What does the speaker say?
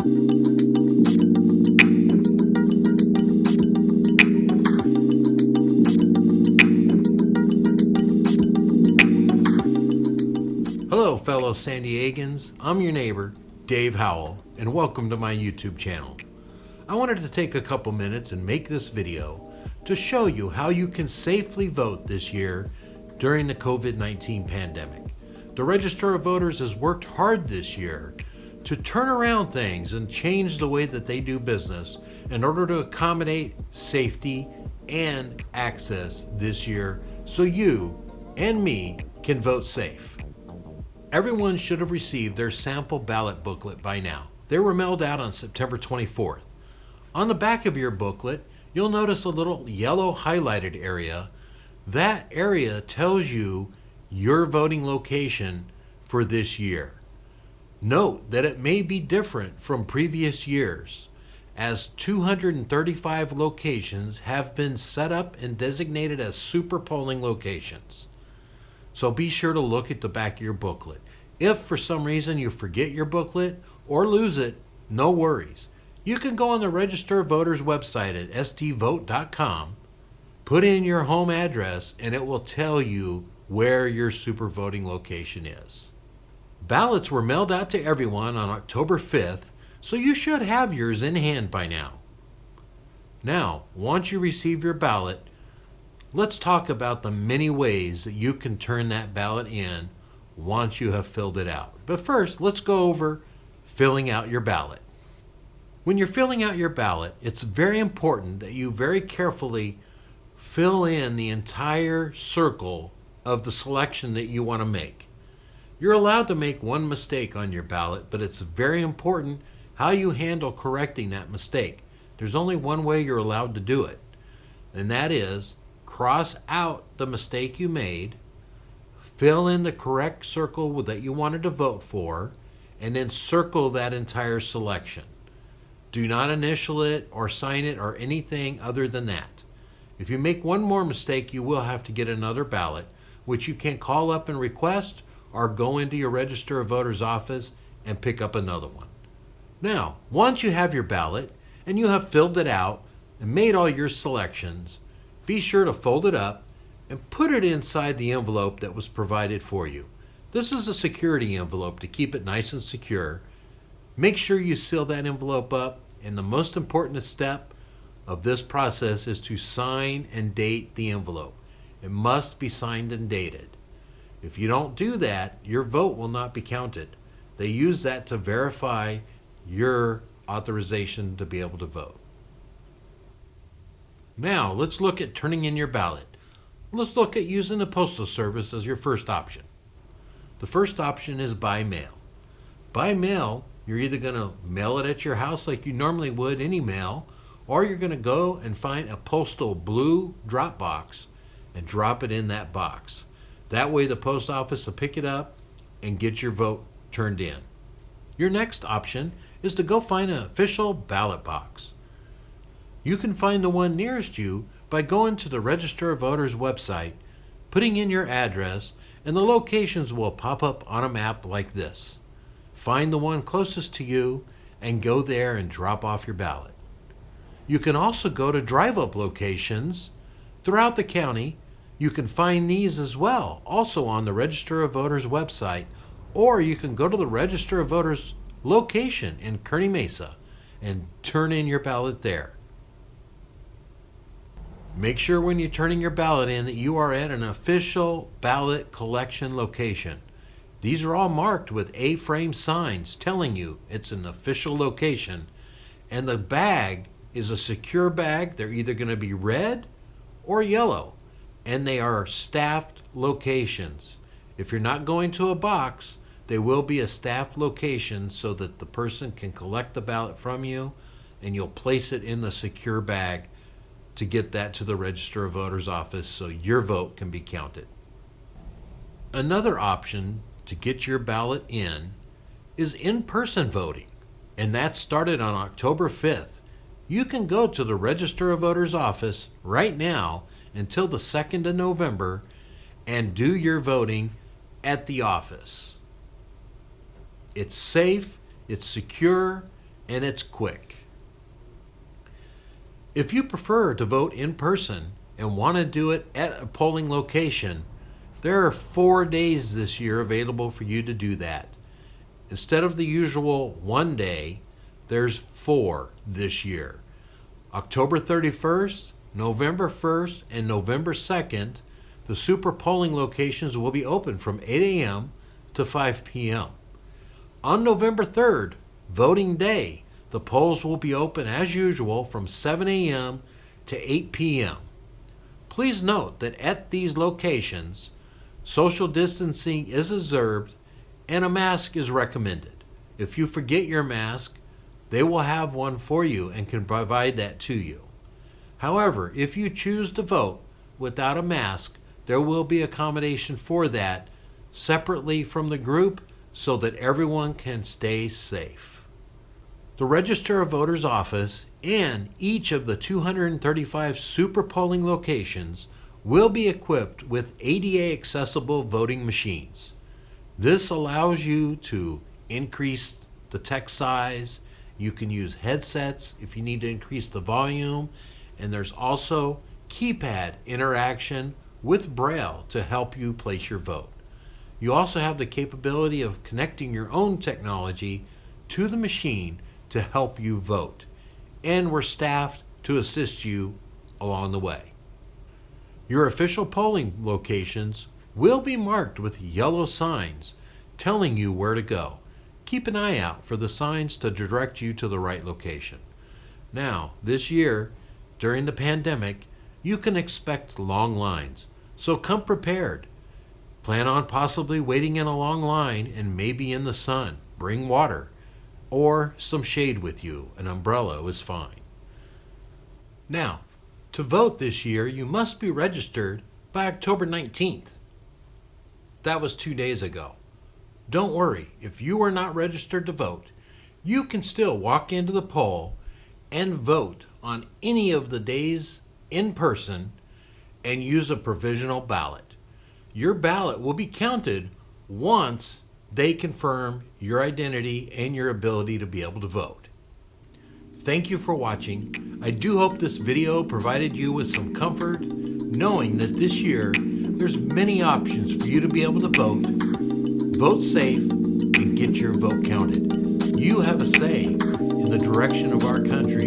Hello fellow San Diegans, I'm your neighbor, Dave Howell, and welcome to my YouTube channel. I wanted to take a couple minutes and make this video to show you how you can safely vote this year during the COVID-19 pandemic. The Register of Voters has worked hard this year to turn around things and change the way that they do business in order to accommodate safety and access this year so you and me can vote safe. Everyone should have received their sample ballot booklet by now. They were mailed out on September 24th. On the back of your booklet, you'll notice a little yellow highlighted area. That area tells you your voting location for this year. Note that it may be different from previous years, as 235 locations have been set up and designated as super polling locations. So be sure to look at the back of your booklet. If for some reason you forget your booklet or lose it, no worries. You can go on the Register of Voters website at stvote.com, put in your home address, and it will tell you where your super voting location is. Ballots were mailed out to everyone on October 5th, so you should have yours in hand by now. Now, once you receive your ballot, let's talk about the many ways that you can turn that ballot in once you have filled it out. But first, let's go over filling out your ballot. When you're filling out your ballot, it's very important that you very carefully fill in the entire circle of the selection that you want to make. You're allowed to make one mistake on your ballot, but it's very important how you handle correcting that mistake. There's only one way you're allowed to do it, and that is cross out the mistake you made, fill in the correct circle that you wanted to vote for, and then circle that entire selection. Do not initial it or sign it or anything other than that. If you make one more mistake, you will have to get another ballot, which you can call up and request or go into your Register of Voters office and pick up another one. Now, once you have your ballot and you have filled it out and made all your selections, be sure to fold it up and put it inside the envelope that was provided for you. This is a security envelope to keep it nice and secure. Make sure you seal that envelope up, and the most important step of this process is to sign and date the envelope. It must be signed and dated. If you don't do that, your vote will not be counted. They use that to verify your authorization to be able to vote. Now, let's look at turning in your ballot. Let's look at using the Postal Service as your first option. The first option is by mail. By mail, you're either going to mail it at your house like you normally would any mail, or you're going to go and find a postal blue drop box and drop it in that box. That way the post office will pick it up and get your vote turned in. Your next option is to go find an official ballot box. You can find the one nearest you by going to the Register of Voters website, putting in your address, and the locations will pop up on a map like this. Find the one closest to you and go there and drop off your ballot. You can also go to drive-up locations throughout the county. You can find these as well, also on the Register of Voters website, or you can go to the Register of Voters location in Kearney Mesa and turn in your ballot there. Make sure when you're turning your ballot in that you are at an official ballot collection location. These are all marked with A-frame signs telling you it's an official location, and the bag is a secure bag. They're either going to be red or yellow, and they are staffed locations. If you're not going to a box, they will be a staffed location so that the person can collect the ballot from you, and you'll place it in the secure bag to get that to the Register of Voters office so your vote can be counted. Another option to get your ballot in is in-person voting, and that started on October 5th. You can go to the Register of Voters office right now until the 2nd of November and do your voting at the office. It's safe, it's secure, and it's quick. If you prefer to vote in person and want to do it at a polling location, there are 4 days this year available for you to do that. Instead of the usual 1 day, there's 4 this year. October 31st, November 1st, and November 2nd, the super polling locations will be open from 8 a.m. to 5 p.m. On November 3rd, voting day, the polls will be open as usual from 7 a.m. to 8 p.m. Please note that at these locations, social distancing is observed and a mask is recommended. If you forget your mask, they will have one for you and can provide that to you. However, if you choose to vote without a mask, there will be accommodation for that separately from the group so that everyone can stay safe. The Register of Voters office and each of the 235 super polling locations will be equipped with ADA accessible voting machines. This allows you to increase the text size. You can use headsets if you need to increase the volume, and there's also keypad interaction with Braille to help you place your vote. You also have the capability of connecting your own technology to the machine to help you vote, and we're staffed to assist you along the way. Your official polling locations will be marked with yellow signs telling you where to go. Keep an eye out for the signs to direct you to the right location. Now, this year, during the pandemic, you can expect long lines, so come prepared. Plan on possibly waiting in a long line and maybe in the sun. Bring water or some shade with you. An umbrella is fine. Now, to vote this year, you must be registered by October 19th. That was 2 days ago. Don't worry, if you are not registered to vote, you can still walk into the poll and vote on any of the days in person and use a provisional ballot. Your ballot will be counted once they confirm your identity and your ability to be able to vote. Thank you for watching. I do hope this video provided you with some comfort, knowing that this year there's many options for you to be able to vote. Vote safe and get your vote counted. You have a say in the direction of our country